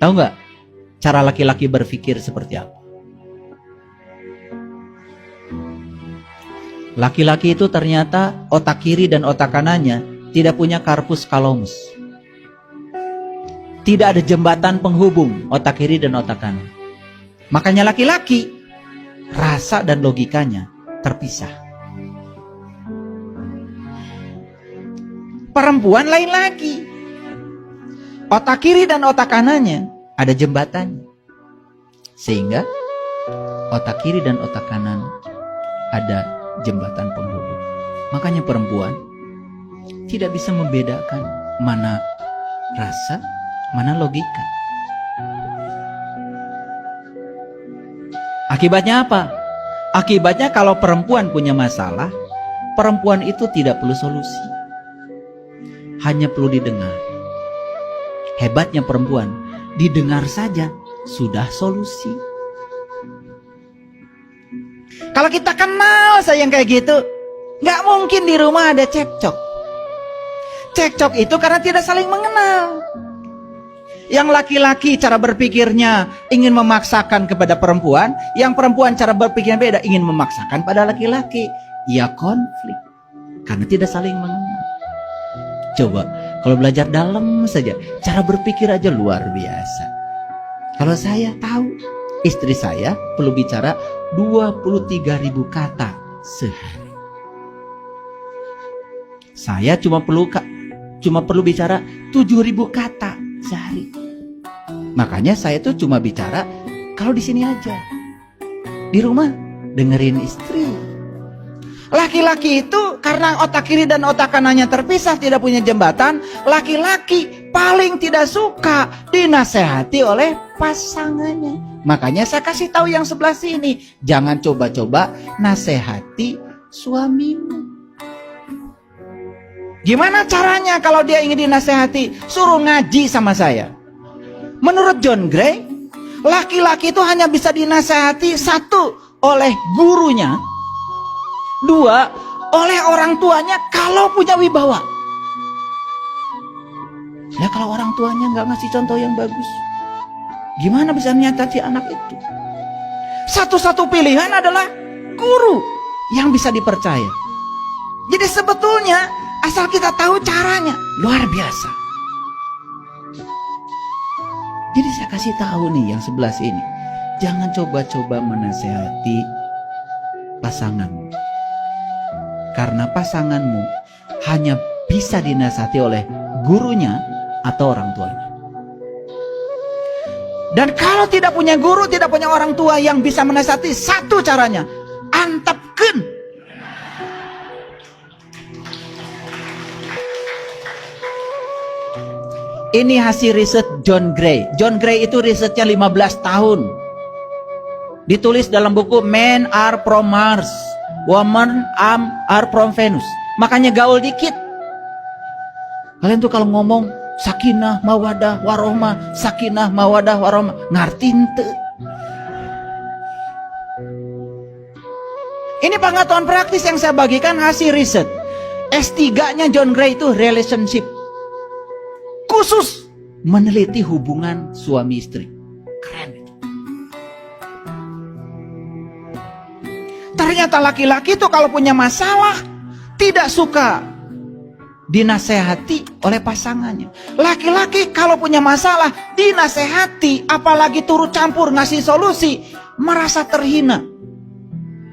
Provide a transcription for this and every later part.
Tahu nggak cara laki-laki berpikir seperti apa? Laki-laki itu ternyata otak kiri dan otak kanannya tidak punya corpus callosum. Tidak ada jembatan penghubung otak kiri dan otak kanan. Makanya laki-laki rasa dan logikanya terpisah. Perempuan lain lagi. Otak kiri dan otak kanannya ada jembatannya. Sehingga otak kiri dan otak kanan ada jembatan penghubung. Makanya perempuan tidak bisa membedakan mana rasa, mana logika. Akibatnya apa? Akibatnya kalau perempuan punya masalah, perempuan itu tidak perlu solusi. Hanya perlu didengar. Hebatnya perempuan, didengar saja sudah solusi. Kalau kita kenal sayang kayak gitu, nggak mungkin di rumah ada cekcok. Cekcok itu karena tidak saling mengenal. Yang laki-laki cara berpikirnya ingin memaksakan kepada perempuan, yang perempuan cara berpikirnya beda, ingin memaksakan pada laki-laki. Ya konflik, karena tidak saling mengenal. Coba, kalau belajar dalam saja, cara berpikir aja luar biasa. Kalau saya tahu, istri saya perlu bicara 23.000 kata sehari. Saya cuma perlu bicara 7.000 kata sehari. Makanya saya tuh cuma bicara kalau di sini aja. Di rumah dengerin istri. Laki-laki itu karena otak kiri dan otak kanannya terpisah, tidak punya jembatan. Laki-laki paling tidak suka dinasehati oleh pasangannya. Makanya saya kasih tahu yang sebelah sini, jangan coba-coba nasehati suamimu. Gimana caranya kalau dia ingin dinasehati? Suruh ngaji sama saya. Menurut John Gray, laki-laki itu hanya bisa dinasehati, satu, oleh gurunya, dua, oleh orang tuanya kalau punya wibawa. Ya kalau orang tuanya nggak ngasih contoh yang bagus, gimana bisa menyatati anak itu? Satu-satu pilihan adalah guru yang bisa dipercaya. Jadi sebetulnya asal kita tahu caranya, luar biasa. Jadi saya kasih tahu nih yang sebelah sini, jangan coba-coba menasehati pasanganmu. Karena pasanganmu hanya bisa dinasihati oleh gurunya atau orang tuanya. Dan kalau tidak punya guru, tidak punya orang tua yang bisa menasihati, satu caranya, antepkeun. Ini hasil riset John Gray. John Gray itu risetnya 15 tahun. Ditulis dalam buku Men Are From Mars, Women Are From Venus. Makanya gaul dikit. Kalian tuh kalau ngomong sakinah mawadah warohmah, sakinah mawadah warohmah, ngerti ente? Ini pengetahuan praktis yang saya bagikan hasil riset. S3-nya John Gray itu relationship. Khusus meneliti hubungan suami istri. Keren itu. Ternyata laki-laki itu kalau punya masalah tidak suka dinasehati oleh pasangannya. Laki-laki kalau punya masalah dinasehati, apalagi turut campur ngasih solusi, merasa terhina.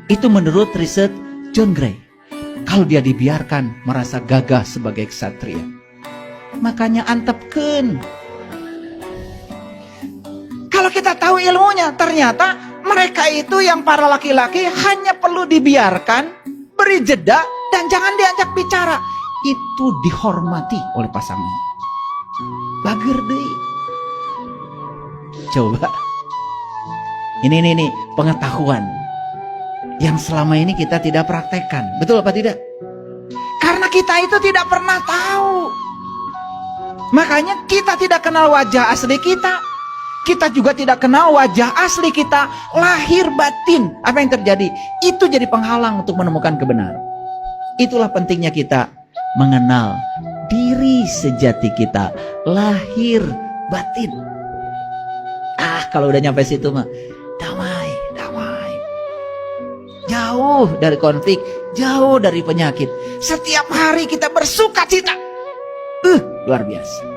Itu menurut riset John Gray. Kalau dia dibiarkan merasa gagah sebagai ksatria. Makanya antepkeun. Kalau kita tahu ilmunya, ternyata mereka itu yang para laki-laki hanya perlu dibiarkan, beri jeda, dan jangan diajak bicara. Itu dihormati oleh pasangan. Bager deui. Coba. Ini pengetahuan yang selama ini kita tidak praktekkan. Betul apa tidak? Karena kita itu tidak pernah tahu. Makanya kita tidak kenal wajah asli kita. Kita juga tidak kenal wajah asli kita. Lahir batin, apa yang terjadi? Itu jadi penghalang untuk menemukan kebenaran. Itulah pentingnya kita mengenal diri sejati kita. Lahir batin. Kalau udah nyampe situ mah damai, damai. Jauh dari konflik, jauh dari penyakit. Setiap hari kita bersuka cita. Luar biasa.